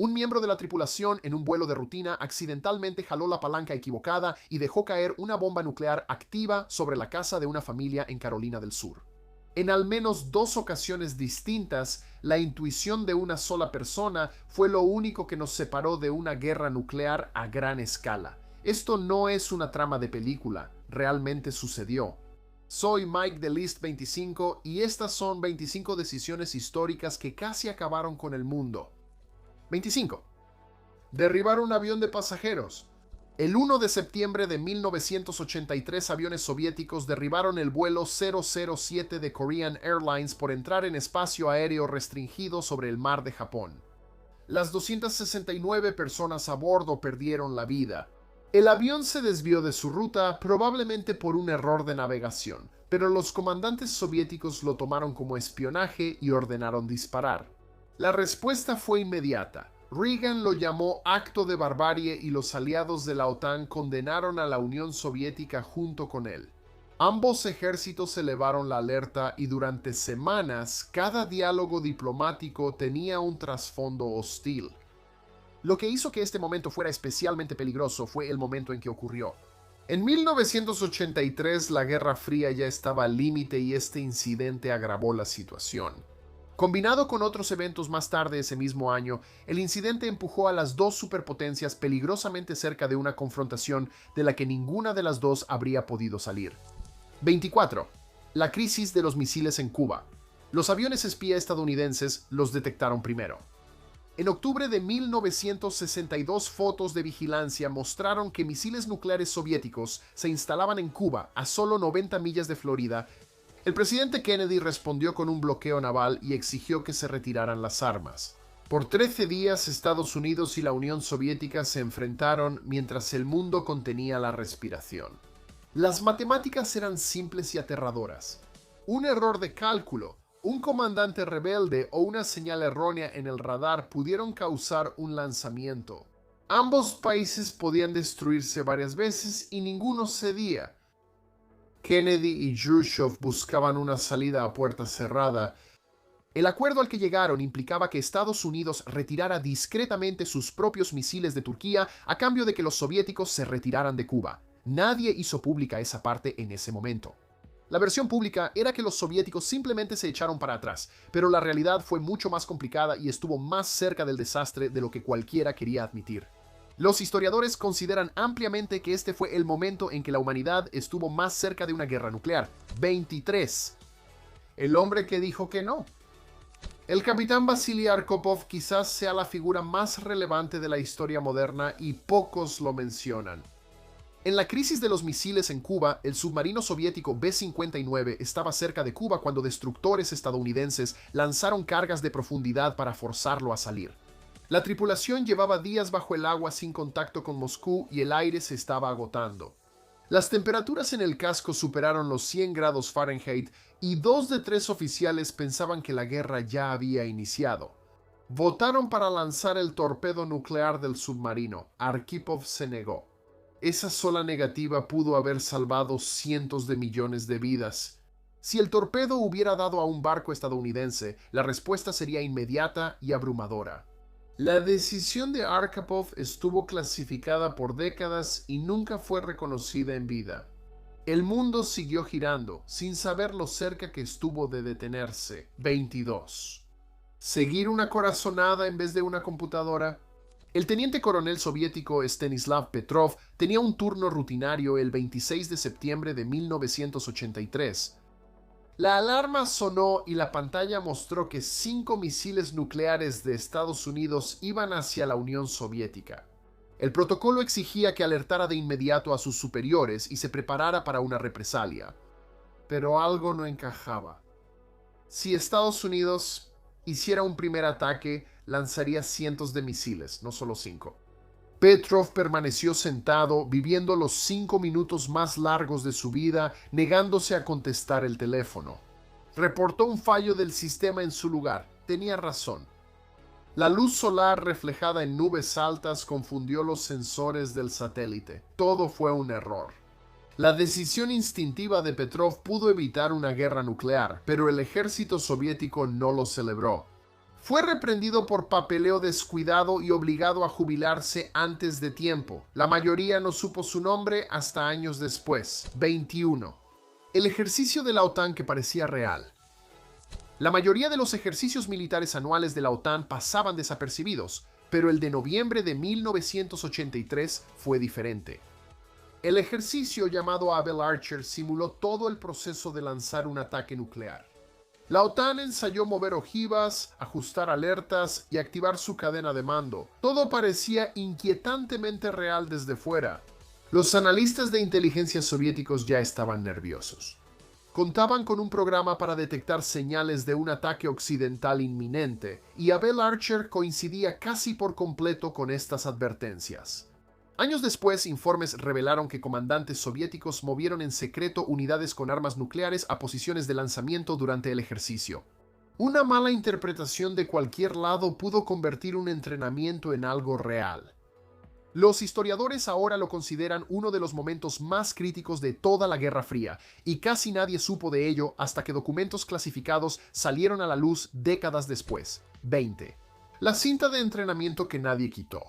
Un miembro de la tripulación en un vuelo de rutina accidentalmente jaló la palanca equivocada y dejó caer una bomba nuclear activa sobre la casa de una familia en Carolina del Sur. En al menos dos ocasiones distintas, la intuición de una sola persona fue lo único que nos separó de una guerra nuclear a gran escala. Esto no es una trama de película, realmente sucedió. Soy Mike de List 25 y estas son 25 decisiones históricas que casi acabaron con el mundo. 25. Derribar un avión de pasajeros. El 1 de septiembre de 1983, aviones soviéticos derribaron el vuelo 007 de Korean Airlines por entrar en espacio aéreo restringido sobre el mar de Japón. Las 269 personas a bordo perdieron la vida. El avión se desvió de su ruta, probablemente por un error de navegación, pero los comandantes soviéticos lo tomaron como espionaje y ordenaron disparar. La respuesta fue inmediata. Reagan lo llamó acto de barbarie y los aliados de la OTAN condenaron a la Unión Soviética junto con él. Ambos ejércitos elevaron la alerta y durante semanas cada diálogo diplomático tenía un trasfondo hostil. Lo que hizo que este momento fuera especialmente peligroso fue el momento en que ocurrió. En 1983 la Guerra Fría ya estaba al límite y este incidente agravó la situación. Combinado con otros eventos más tarde ese mismo año, el incidente empujó a las dos superpotencias peligrosamente cerca de una confrontación de la que ninguna de las dos habría podido salir. 24. La crisis de los misiles en Cuba. Los aviones espía estadounidenses los detectaron primero. En octubre de 1962, fotos de vigilancia mostraron que misiles nucleares soviéticos se instalaban en Cuba, a solo 90 millas de Florida. El presidente Kennedy respondió con un bloqueo naval y exigió que se retiraran las armas. Por 13 días, Estados Unidos y la Unión Soviética se enfrentaron mientras el mundo contenía la respiración. Las matemáticas eran simples y aterradoras. Un error de cálculo, un comandante rebelde o una señal errónea en el radar pudieron causar un lanzamiento. Ambos países podían destruirse varias veces y ninguno cedía. Kennedy y Khrushchev buscaban una salida a puerta cerrada. El acuerdo al que llegaron implicaba que Estados Unidos retirara discretamente sus propios misiles de Turquía a cambio de que los soviéticos se retiraran de Cuba. Nadie hizo pública esa parte en ese momento. La versión pública era que los soviéticos simplemente se echaron para atrás, pero la realidad fue mucho más complicada y estuvo más cerca del desastre de lo que cualquiera quería admitir. Los historiadores consideran ampliamente que este fue el momento en que la humanidad estuvo más cerca de una guerra nuclear. 23. El hombre que dijo que no. El capitán Vasily Arkhipov quizás sea la figura más relevante de la historia moderna y pocos lo mencionan. En la crisis de los misiles en Cuba, el submarino soviético B-59 estaba cerca de Cuba cuando destructores estadounidenses lanzaron cargas de profundidad para forzarlo a salir. La tripulación llevaba días bajo el agua sin contacto con Moscú y el aire se estaba agotando. Las temperaturas en el casco superaron los 100 grados Fahrenheit y 2 de 3 oficiales pensaban que la guerra ya había iniciado. Votaron para lanzar el torpedo nuclear del submarino. Arkhipov se negó. Esa sola negativa pudo haber salvado cientos de millones de vidas. Si el torpedo hubiera dado a un barco estadounidense, la respuesta sería inmediata y abrumadora. La decisión de Arkhipov estuvo clasificada por décadas y nunca fue reconocida en vida. El mundo siguió girando, sin saber lo cerca que estuvo de detenerse. 22. ¿Seguir una corazonada en vez de una computadora? El teniente coronel soviético Stanislav Petrov tenía un turno rutinario el 26 de septiembre de 1983. La alarma sonó y la pantalla mostró que 5 misiles nucleares de Estados Unidos iban hacia la Unión Soviética. El protocolo exigía que alertara de inmediato a sus superiores y se preparara para una represalia. Pero algo no encajaba. Si Estados Unidos hiciera un primer ataque, lanzaría cientos de misiles, no solo 5. Petrov permaneció sentado, viviendo los 5 minutos más largos de su vida, negándose a contestar el teléfono. Reportó un fallo del sistema en su lugar. Tenía razón. La luz solar reflejada en nubes altas confundió los sensores del satélite. Todo fue un error. La decisión instintiva de Petrov pudo evitar una guerra nuclear, pero el ejército soviético no lo celebró. Fue reprendido por papeleo descuidado y obligado a jubilarse antes de tiempo. La mayoría no supo su nombre hasta años después. 21. El ejercicio de la OTAN que parecía real. La mayoría de los ejercicios militares anuales de la OTAN pasaban desapercibidos, pero el de noviembre de 1983 fue diferente. El ejercicio llamado Able Archer simuló todo el proceso de lanzar un ataque nuclear. La OTAN ensayó mover ojivas, ajustar alertas y activar su cadena de mando. Todo parecía inquietantemente real desde fuera. Los analistas de inteligencia soviéticos ya estaban nerviosos. Contaban con un programa para detectar señales de un ataque occidental inminente, y Able Archer coincidía casi por completo con estas advertencias. Años después, informes revelaron que comandantes soviéticos movieron en secreto unidades con armas nucleares a posiciones de lanzamiento durante el ejercicio. Una mala interpretación de cualquier lado pudo convertir un entrenamiento en algo real. Los historiadores ahora lo consideran uno de los momentos más críticos de toda la Guerra Fría, y casi nadie supo de ello hasta que documentos clasificados salieron a la luz décadas después. 20. La cinta de entrenamiento que nadie quitó.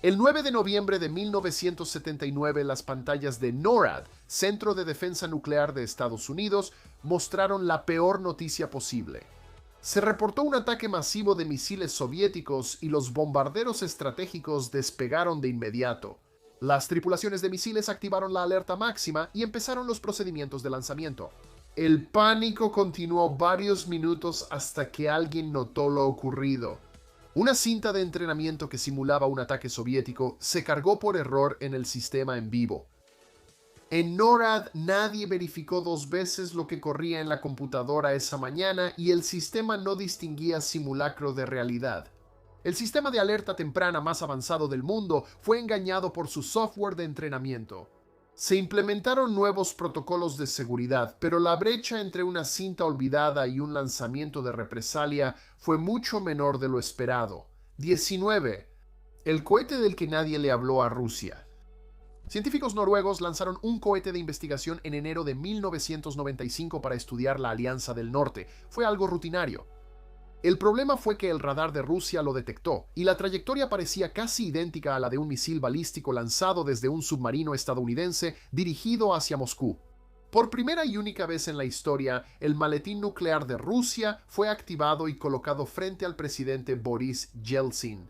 El 9 de noviembre de 1979, las pantallas de NORAD, Centro de Defensa Nuclear de Estados Unidos, mostraron la peor noticia posible. Se reportó un ataque masivo de misiles soviéticos y los bombarderos estratégicos despegaron de inmediato. Las tripulaciones de misiles activaron la alerta máxima y empezaron los procedimientos de lanzamiento. El pánico continuó varios minutos hasta que alguien notó lo ocurrido. Una cinta de entrenamiento que simulaba un ataque soviético se cargó por error en el sistema en vivo. En NORAD nadie verificó 2 veces lo que corría en la computadora esa mañana y el sistema no distinguía simulacro de realidad. El sistema de alerta temprana más avanzado del mundo fue engañado por su software de entrenamiento. Se implementaron nuevos protocolos de seguridad, pero la brecha entre una cinta olvidada y un lanzamiento de represalia fue mucho menor de lo esperado. 19. El cohete del que nadie le habló a Rusia. Científicos noruegos lanzaron un cohete de investigación en enero de 1995 para estudiar la Alianza del Norte. Fue algo rutinario. El problema fue que el radar de Rusia lo detectó, y la trayectoria parecía casi idéntica a la de un misil balístico lanzado desde un submarino estadounidense dirigido hacia Moscú. Por primera y única vez en la historia, el maletín nuclear de Rusia fue activado y colocado frente al presidente Boris Yeltsin.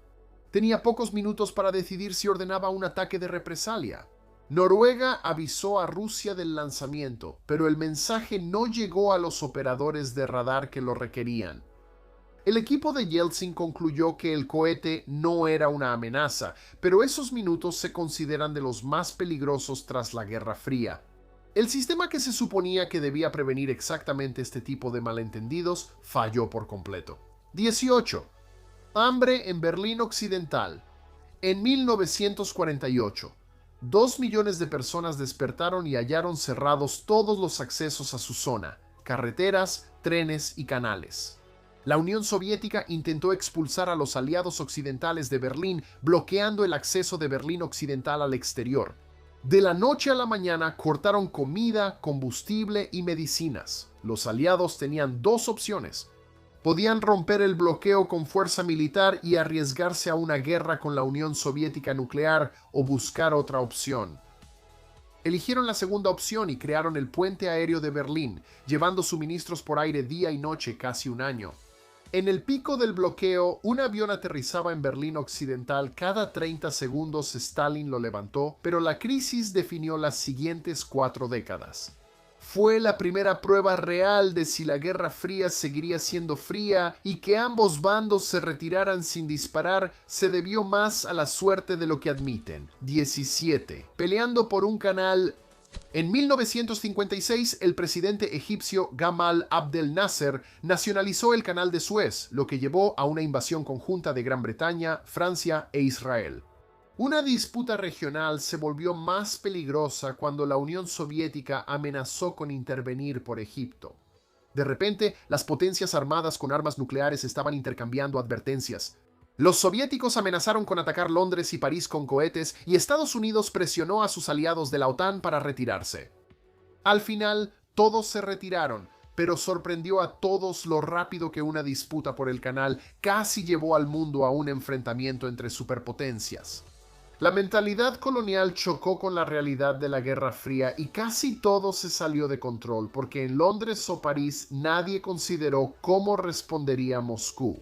Tenía pocos minutos para decidir si ordenaba un ataque de represalia. Noruega avisó a Rusia del lanzamiento, pero el mensaje no llegó a los operadores de radar que lo requerían. El equipo de Yeltsin concluyó que el cohete no era una amenaza, pero esos minutos se consideran de los más peligrosos tras la Guerra Fría. El sistema que se suponía que debía prevenir exactamente este tipo de malentendidos falló por completo. 18. Hambre en Berlín Occidental. En 1948, 2 millones de personas despertaron y hallaron cerrados todos los accesos a su zona, carreteras, trenes y canales. La Unión Soviética intentó expulsar a los aliados occidentales de Berlín, bloqueando el acceso de Berlín Occidental al exterior. De la noche a la mañana cortaron comida, combustible y medicinas. Los aliados tenían 2 opciones. Podían romper el bloqueo con fuerza militar y arriesgarse a una guerra con la Unión Soviética nuclear o buscar otra opción. Eligieron la segunda opción y crearon el puente aéreo de Berlín, llevando suministros por aire día y noche casi un año. En el pico del bloqueo, un avión aterrizaba en Berlín Occidental cada 30 segundos. Stalin lo levantó, pero la crisis definió las siguientes 4 décadas. Fue la primera prueba real de si la Guerra Fría seguiría siendo fría, y que ambos bandos se retiraran sin disparar se debió más a la suerte de lo que admiten. 17. Peleando por un canal. En 1956, el presidente egipcio Gamal Abdel Nasser nacionalizó el canal de Suez, lo que llevó a una invasión conjunta de Gran Bretaña, Francia e Israel. Una disputa regional se volvió más peligrosa cuando la Unión Soviética amenazó con intervenir por Egipto. De repente, las potencias armadas con armas nucleares estaban intercambiando advertencias. Los soviéticos amenazaron con atacar Londres y París con cohetes, y Estados Unidos presionó a sus aliados de la OTAN para retirarse. Al final, todos se retiraron, pero sorprendió a todos lo rápido que una disputa por el canal casi llevó al mundo a un enfrentamiento entre superpotencias. La mentalidad colonial chocó con la realidad de la Guerra Fría y casi todo se salió de control porque en Londres o París nadie consideró cómo respondería Moscú.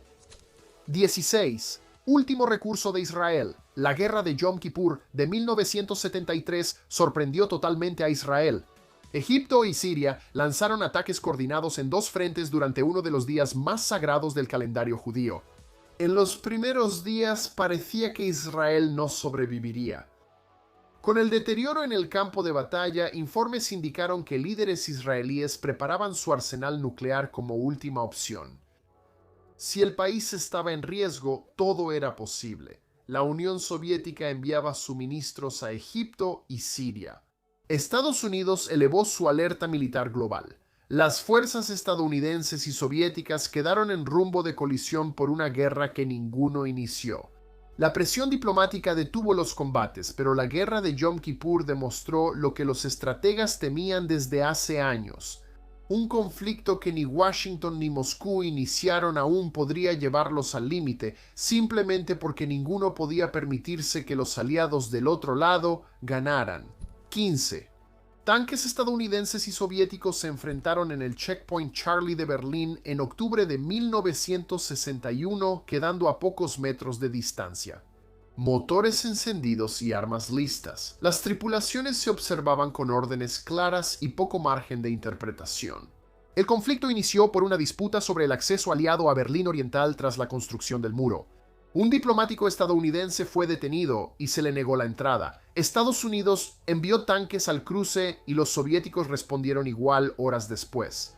16. Último recurso de Israel. La guerra de Yom Kippur de 1973 sorprendió totalmente a Israel. Egipto y Siria lanzaron ataques coordinados en dos frentes durante uno de los días más sagrados del calendario judío. En los primeros días parecía que Israel no sobreviviría. Con el deterioro en el campo de batalla, informes indicaron que líderes israelíes preparaban su arsenal nuclear como última opción. Si el país estaba en riesgo, todo era posible. La Unión Soviética enviaba suministros a Egipto y Siria. Estados Unidos elevó su alerta militar global. Las fuerzas estadounidenses y soviéticas quedaron en rumbo de colisión por una guerra que ninguno inició. La presión diplomática detuvo los combates, pero la guerra de Yom Kippur demostró lo que los estrategas temían desde hace años. Un conflicto que ni Washington ni Moscú iniciaron aún podría llevarlos al límite, simplemente porque ninguno podía permitirse que los aliados del otro lado ganaran. 15. Tanques estadounidenses y soviéticos se enfrentaron en el Checkpoint Charlie de Berlín en octubre de 1961, quedando a pocos metros de distancia. Motores encendidos y armas listas. Las tripulaciones se observaban con órdenes claras y poco margen de interpretación. El conflicto inició por una disputa sobre el acceso aliado a Berlín Oriental tras la construcción del muro. Un diplomático estadounidense fue detenido y se le negó la entrada. Estados Unidos envió tanques al cruce y los soviéticos respondieron igual horas después.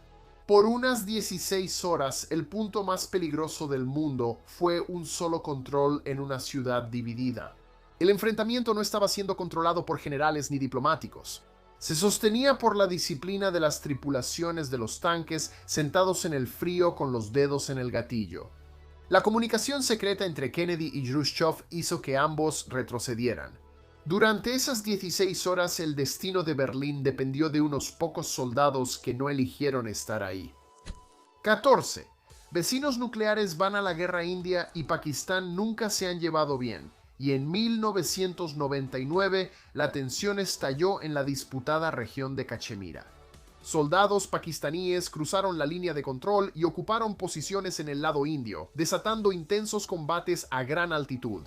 Por unas 16 horas, el punto más peligroso del mundo fue un solo control en una ciudad dividida. El enfrentamiento no estaba siendo controlado por generales ni diplomáticos. Se sostenía por la disciplina de las tripulaciones de los tanques sentados en el frío con los dedos en el gatillo. La comunicación secreta entre Kennedy y Khrushchev hizo que ambos retrocedieran. Durante esas 16 horas el destino de Berlín dependió de unos pocos soldados que no eligieron estar ahí. 14. Vecinos nucleares van a la guerra india y Pakistán nunca se han llevado bien, y en 1999 la tensión estalló en la disputada región de Cachemira. Soldados pakistaníes cruzaron la línea de control y ocuparon posiciones en el lado indio, desatando intensos combates a gran altitud.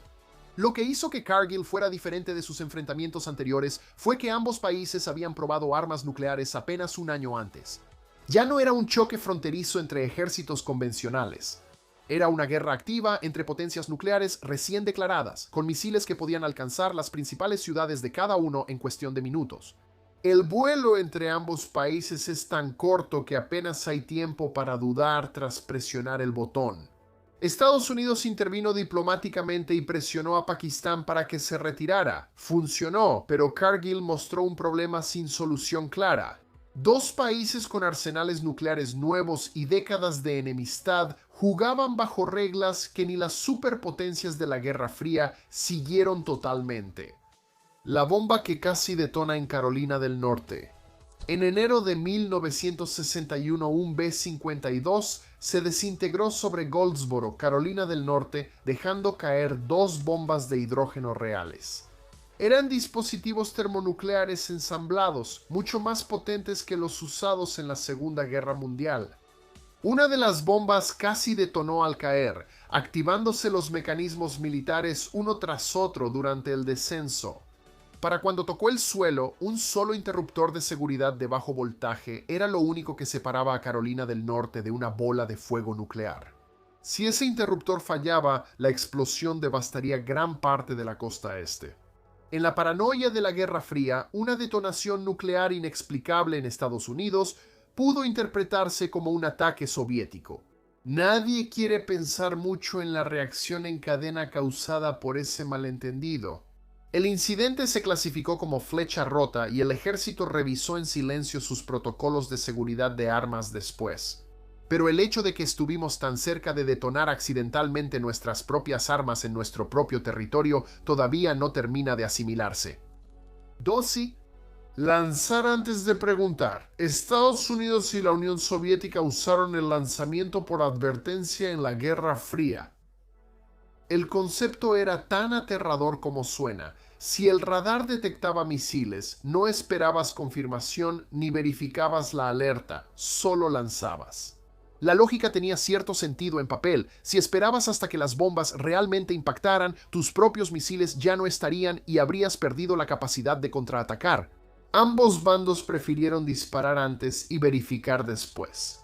Lo que hizo que Kargil fuera diferente de sus enfrentamientos anteriores fue que ambos países habían probado armas nucleares apenas un año antes. Ya no era un choque fronterizo entre ejércitos convencionales. Era una guerra activa entre potencias nucleares recién declaradas, con misiles que podían alcanzar las principales ciudades de cada uno en cuestión de minutos. El vuelo entre ambos países es tan corto que apenas hay tiempo para dudar tras presionar el botón. Estados Unidos intervino diplomáticamente y presionó a Pakistán para que se retirara. Funcionó, pero Kargil mostró un problema sin solución clara. Dos países con arsenales nucleares nuevos y décadas de enemistad jugaban bajo reglas que ni las superpotencias de la Guerra Fría siguieron totalmente. La bomba que casi detona en Carolina del Norte. En enero de 1961, un B-52 se desintegró sobre Goldsboro, Carolina del Norte, dejando caer dos bombas de hidrógeno reales. Eran dispositivos termonucleares ensamblados, mucho más potentes que los usados en la Segunda Guerra Mundial. Una de las bombas casi detonó al caer, activándose los mecanismos militares uno tras otro durante el descenso. Para cuando tocó el suelo, un solo interruptor de seguridad de bajo voltaje era lo único que separaba a Carolina del Norte de una bola de fuego nuclear. Si ese interruptor fallaba, la explosión devastaría gran parte de la costa este. En la paranoia de la Guerra Fría, una detonación nuclear inexplicable en Estados Unidos pudo interpretarse como un ataque soviético. Nadie quiere pensar mucho en la reacción en cadena causada por ese malentendido. El incidente se clasificó como flecha rota y el ejército revisó en silencio sus protocolos de seguridad de armas después. Pero el hecho de que estuvimos tan cerca de detonar accidentalmente nuestras propias armas en nuestro propio territorio todavía no termina de asimilarse. 12. Lanzar antes de preguntar. Estados Unidos y la Unión Soviética usaron el lanzamiento por advertencia en la Guerra Fría. El concepto era tan aterrador como suena. Si el radar detectaba misiles, no esperabas confirmación ni verificabas la alerta, solo lanzabas. La lógica tenía cierto sentido en papel. Si esperabas hasta que las bombas realmente impactaran, tus propios misiles ya no estarían y habrías perdido la capacidad de contraatacar. Ambos bandos prefirieron disparar antes y verificar después.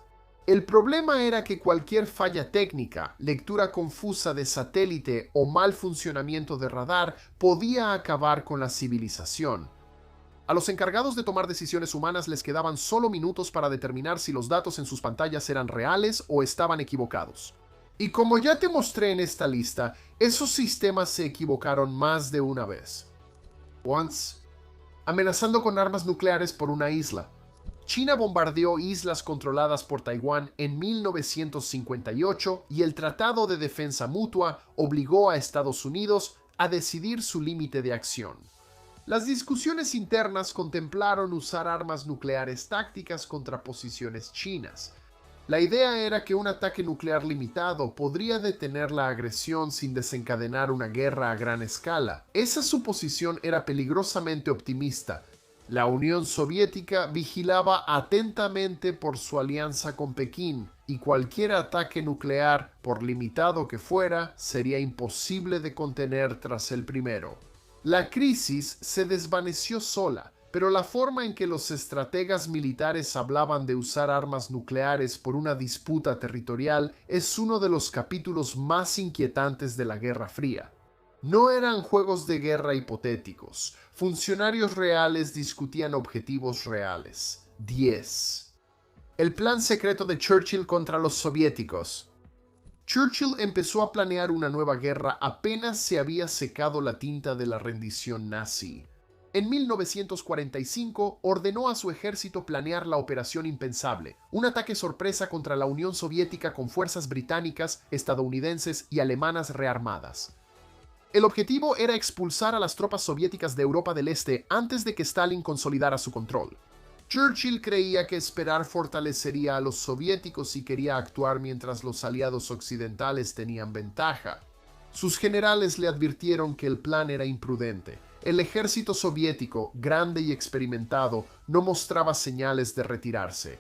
El problema era que cualquier falla técnica, lectura confusa de satélite o mal funcionamiento de radar podía acabar con la civilización. A los encargados de tomar decisiones humanas les quedaban solo minutos para determinar si los datos en sus pantallas eran reales o estaban equivocados. Y como ya te mostré en esta lista, esos sistemas se equivocaron más de una vez. Once, amenazando con armas nucleares por una isla. China bombardeó islas controladas por Taiwán en 1958 y el Tratado de Defensa Mutua obligó a Estados Unidos a decidir su límite de acción. Las discusiones internas contemplaron usar armas nucleares tácticas contra posiciones chinas. La idea era que un ataque nuclear limitado podría detener la agresión sin desencadenar una guerra a gran escala. Esa suposición era peligrosamente optimista. La Unión Soviética vigilaba atentamente por su alianza con Pekín, y cualquier ataque nuclear, por limitado que fuera, sería imposible de contener tras el primero. La crisis se desvaneció sola, pero la forma en que los estrategas militares hablaban de usar armas nucleares por una disputa territorial es uno de los capítulos más inquietantes de la Guerra Fría. No eran juegos de guerra hipotéticos. Funcionarios reales discutían objetivos reales. 10. El plan secreto de Churchill contra los soviéticos. Churchill empezó a planear una nueva guerra apenas se había secado la tinta de la rendición nazi. En 1945 ordenó a su ejército planear la Operación Impensable, un ataque sorpresa contra la Unión Soviética con fuerzas británicas, estadounidenses y alemanas rearmadas. El objetivo era expulsar a las tropas soviéticas de Europa del Este antes de que Stalin consolidara su control. Churchill creía que esperar fortalecería a los soviéticos y quería actuar mientras los aliados occidentales tenían ventaja. Sus generales le advirtieron que el plan era imprudente. El ejército soviético, grande y experimentado, no mostraba señales de retirarse.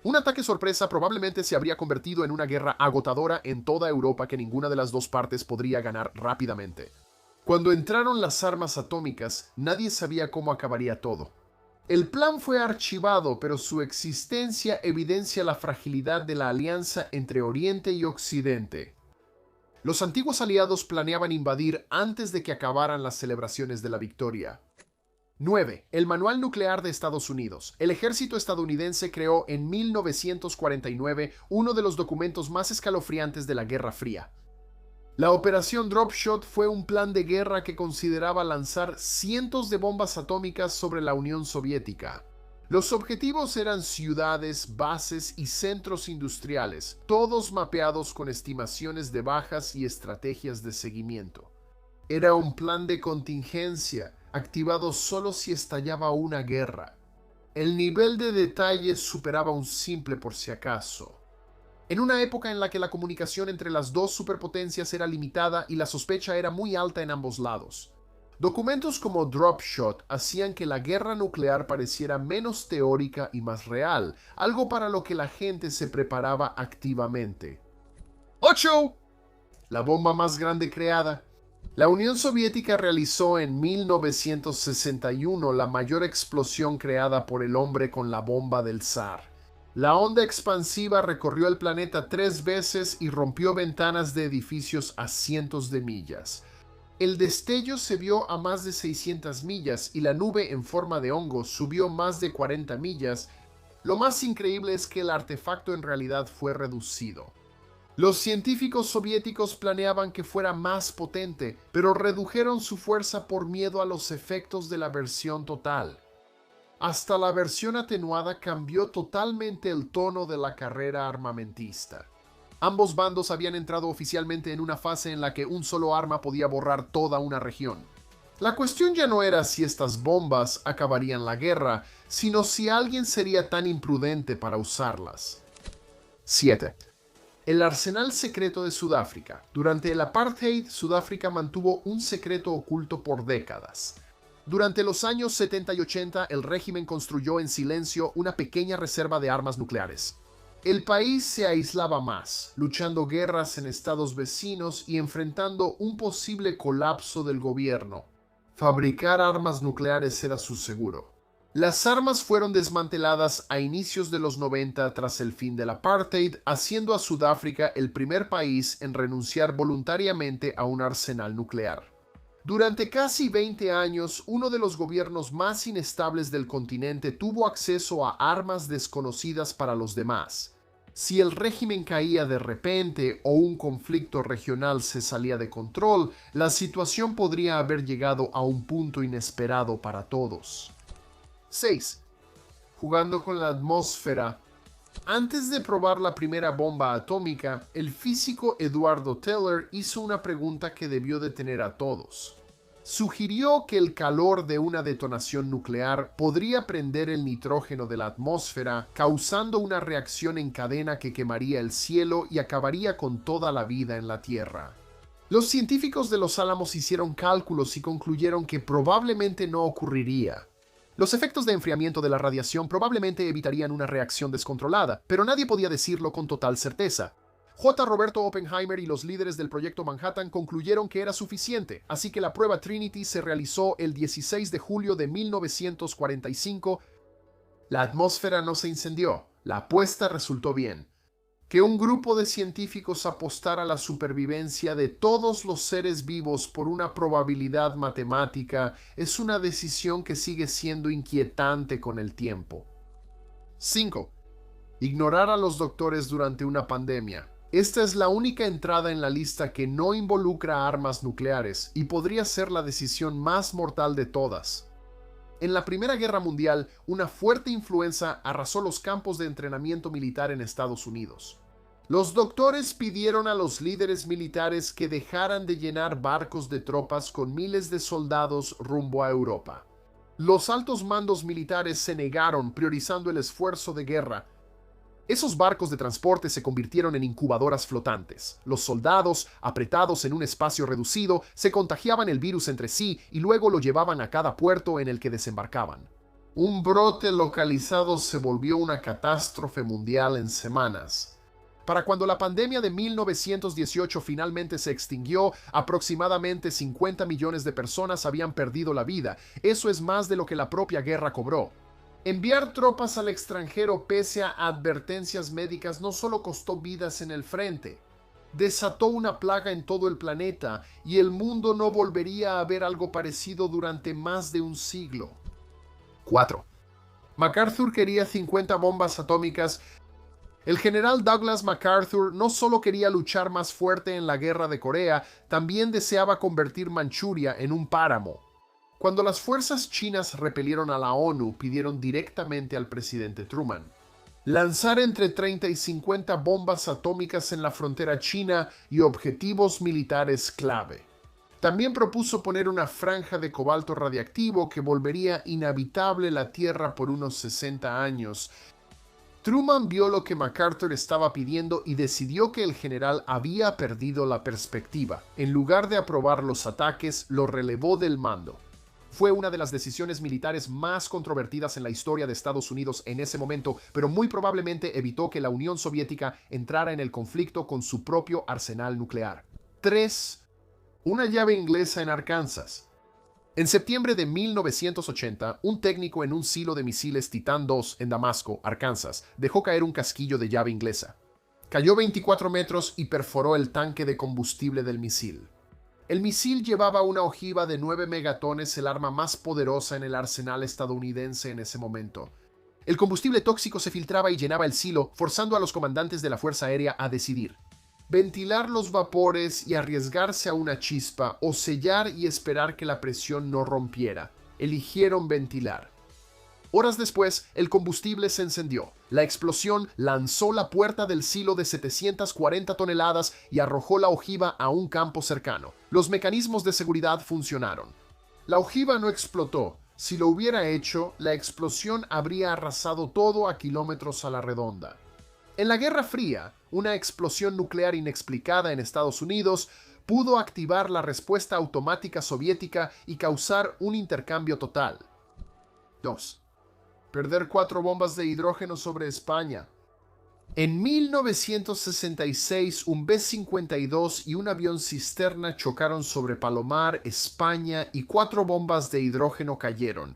Un ataque sorpresa probablemente se habría convertido en una guerra agotadora en toda Europa que ninguna de las dos partes podría ganar rápidamente. Cuando entraron las armas atómicas, nadie sabía cómo acabaría todo. El plan fue archivado, pero su existencia evidencia la fragilidad de la alianza entre Oriente y Occidente. Los antiguos aliados planeaban invadir antes de que acabaran las celebraciones de la victoria. 9. El Manual Nuclear de Estados Unidos. El ejército estadounidense creó en 1949 uno de los documentos más escalofriantes de la Guerra Fría. La Operación Dropshot fue un plan de guerra que consideraba lanzar cientos de bombas atómicas sobre la Unión Soviética. Los objetivos eran ciudades, bases y centros industriales, todos mapeados con estimaciones de bajas y estrategias de seguimiento. Era un plan de contingencia, activado solo si estallaba una guerra. El nivel de detalle superaba un simple por si acaso. En una época en la que la comunicación entre las dos superpotencias era limitada y la sospecha era muy alta en ambos lados. Documentos como Dropshot hacían que la guerra nuclear pareciera menos teórica y más real, algo para lo que la gente se preparaba activamente. 8. La bomba más grande creada. La Unión Soviética realizó en 1961 la mayor explosión creada por el hombre con la bomba del zar. La onda expansiva recorrió el planeta 3 veces y rompió ventanas de edificios a cientos de millas. El destello se vio a más de 600 millas y la nube en forma de hongo subió más de 40 millas. Lo más increíble es que el artefacto en realidad fue reducido. Los científicos soviéticos planeaban que fuera más potente, pero redujeron su fuerza por miedo a los efectos de la versión total. Hasta la versión atenuada cambió totalmente el tono de la carrera armamentista. Ambos bandos habían entrado oficialmente en una fase en la que un solo arma podía borrar toda una región. La cuestión ya no era si estas bombas acabarían la guerra, sino si alguien sería tan imprudente para usarlas. 7. El arsenal secreto de Sudáfrica. Durante el apartheid, Sudáfrica mantuvo un secreto oculto por décadas. Durante los años 70 y 80, el régimen construyó en silencio una pequeña reserva de armas nucleares. El país se aislaba más, luchando guerras en estados vecinos y enfrentando un posible colapso del gobierno. Fabricar armas nucleares era su seguro. Las armas fueron desmanteladas a inicios de los 90 tras el fin del apartheid, haciendo a Sudáfrica el primer país en renunciar voluntariamente a un arsenal nuclear. Durante casi 20 años, uno de los gobiernos más inestables del continente tuvo acceso a armas desconocidas para los demás. Si el régimen caía de repente o un conflicto regional se salía de control, la situación podría haber llegado a un punto inesperado para todos. 6. Jugando con la atmósfera. Antes de probar la primera bomba atómica, el físico Eduardo Teller hizo una pregunta que debió detener a todos. Sugirió que el calor de una detonación nuclear podría prender el nitrógeno de la atmósfera, causando una reacción en cadena que quemaría el cielo y acabaría con toda la vida en la Tierra. Los científicos de Los Álamos hicieron cálculos y concluyeron que probablemente no ocurriría. Los efectos de enfriamiento de la radiación probablemente evitarían una reacción descontrolada, pero nadie podía decirlo con total certeza. J. Roberto Oppenheimer y los líderes del proyecto Manhattan concluyeron que era suficiente, así que la prueba Trinity se realizó el 16 de julio de 1945. La atmósfera no se incendió, la apuesta resultó bien. Que un grupo de científicos apostara la supervivencia de todos los seres vivos por una probabilidad matemática es una decisión que sigue siendo inquietante con el tiempo. 5. Ignorar a los doctores durante una pandemia. Esta es la única entrada en la lista que no involucra armas nucleares y podría ser la decisión más mortal de todas. En la Primera Guerra Mundial, una fuerte influenza arrasó los campos de entrenamiento militar en Estados Unidos. Los doctores pidieron a los líderes militares que dejaran de llenar barcos de tropas con miles de soldados rumbo a Europa. Los altos mandos militares se negaron, priorizando el esfuerzo de guerra. Esos barcos de transporte se convirtieron en incubadoras flotantes. Los soldados, apretados en un espacio reducido, se contagiaban el virus entre sí y luego lo llevaban a cada puerto en el que desembarcaban. Un brote localizado se volvió una catástrofe mundial en semanas. Para cuando la pandemia de 1918 finalmente se extinguió, aproximadamente 50 millones de personas habían perdido la vida. Eso es más de lo que la propia guerra cobró. Enviar tropas al extranjero pese a advertencias médicas no solo costó vidas en el frente, desató una plaga en todo el planeta y el mundo no volvería a ver algo parecido durante más de un siglo. 4. MacArthur quería 50 bombas atómicas. El general Douglas MacArthur no solo quería luchar más fuerte en la guerra de Corea, también deseaba convertir Manchuria en un páramo. Cuando las fuerzas chinas repelieron a la ONU, pidieron directamente al presidente Truman lanzar entre 30 y 50 bombas atómicas en la frontera china y objetivos militares clave. También propuso poner una franja de cobalto radiactivo que volvería inhabitable la Tierra por unos 60 años. Truman vio lo que MacArthur estaba pidiendo y decidió que el general había perdido la perspectiva. En lugar de aprobar los ataques, lo relevó del mando. Fue una de las decisiones militares más controvertidas en la historia de Estados Unidos en ese momento, pero muy probablemente evitó que la Unión Soviética entrara en el conflicto con su propio arsenal nuclear. 3. Una llave inglesa en Arkansas. En septiembre de 1980, un técnico en un silo de misiles Titan II en Damasco, Arkansas, dejó caer un casquillo de llave inglesa. Cayó 24 metros y perforó el tanque de combustible del misil. El misil llevaba una ojiva de 9 megatones, el arma más poderosa en el arsenal estadounidense en ese momento. El combustible tóxico se filtraba y llenaba el silo, forzando a los comandantes de la Fuerza Aérea a decidir: ventilar los vapores y arriesgarse a una chispa o sellar y esperar que la presión no rompiera. Eligieron ventilar. Horas después, el combustible se encendió. La explosión lanzó la puerta del silo de 740 toneladas y arrojó la ojiva a un campo cercano. Los mecanismos de seguridad funcionaron. La ojiva no explotó. Si lo hubiera hecho, la explosión habría arrasado todo a kilómetros a la redonda. En la Guerra Fría, una explosión nuclear inexplicada en Estados Unidos pudo activar la respuesta automática soviética y causar un intercambio total. 2. Perder 4 bombas de hidrógeno sobre España. En 1966, un B-52 y un avión cisterna chocaron sobre Palomar, España, y 4 bombas de hidrógeno cayeron.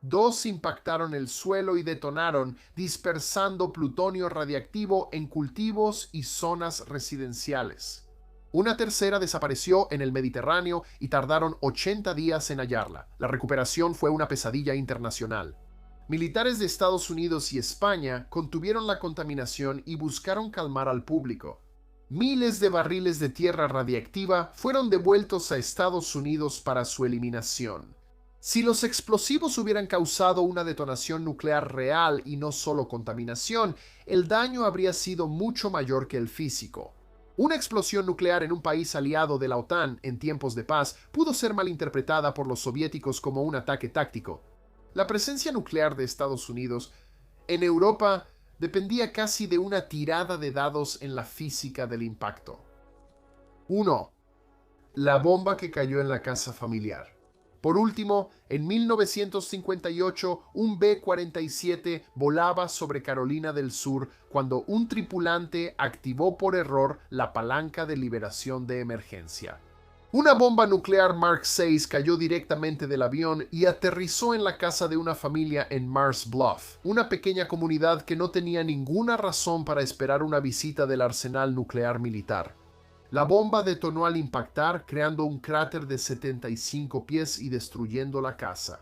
2 impactaron el suelo y detonaron, dispersando plutonio radiactivo en cultivos y zonas residenciales. Una tercera desapareció en el Mediterráneo y tardaron 80 días en hallarla. La recuperación fue una pesadilla internacional. Militares de Estados Unidos y España contuvieron la contaminación y buscaron calmar al público. Miles de barriles de tierra radiactiva fueron devueltos a Estados Unidos para su eliminación. Si los explosivos hubieran causado una detonación nuclear real y no solo contaminación, el daño habría sido mucho mayor que el físico. Una explosión nuclear en un país aliado de la OTAN en tiempos de paz pudo ser malinterpretada por los soviéticos como un ataque táctico. La presencia nuclear de Estados Unidos en Europa dependía casi de una tirada de dados en la física del impacto. 1. La bomba que cayó en la casa familiar. Por último, en 1958, un B-47 volaba sobre Carolina del Sur cuando un tripulante activó por error la palanca de liberación de emergencia. Una bomba nuclear Mark VI cayó directamente del avión y aterrizó en la casa de una familia en Mars Bluff, una pequeña comunidad que no tenía ninguna razón para esperar una visita del arsenal nuclear militar. La bomba detonó al impactar, creando un cráter de 75 pies y destruyendo la casa.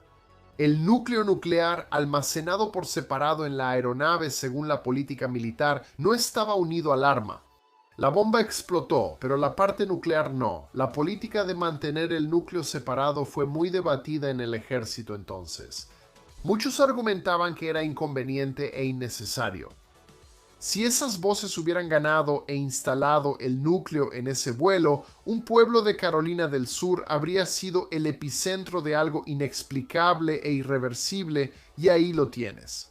El núcleo nuclear, almacenado por separado en la aeronave según la política militar, no estaba unido al arma. La bomba explotó, pero la parte nuclear no. La política de mantener el núcleo separado fue muy debatida en el ejército entonces. Muchos argumentaban que era inconveniente e innecesario. Si esas voces hubieran ganado e instalado el núcleo en ese vuelo, un pueblo de Carolina del Sur habría sido el epicentro de algo inexplicable e irreversible, y ahí lo tienes.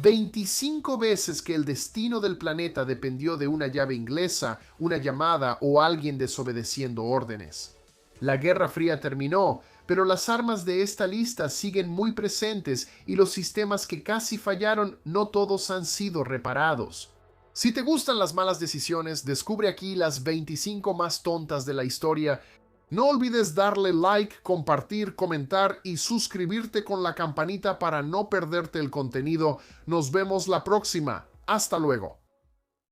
25 veces que el destino del planeta dependió de una llave inglesa, una llamada o alguien desobedeciendo órdenes. La Guerra Fría terminó, pero las armas de esta lista siguen muy presentes y los sistemas que casi fallaron no todos han sido reparados. Si te gustan las malas decisiones, descubre aquí las 25 más tontas de la historia. No olvides darle like, compartir, comentar y suscribirte con la campanita para no perderte el contenido. Nos vemos la próxima. Hasta luego.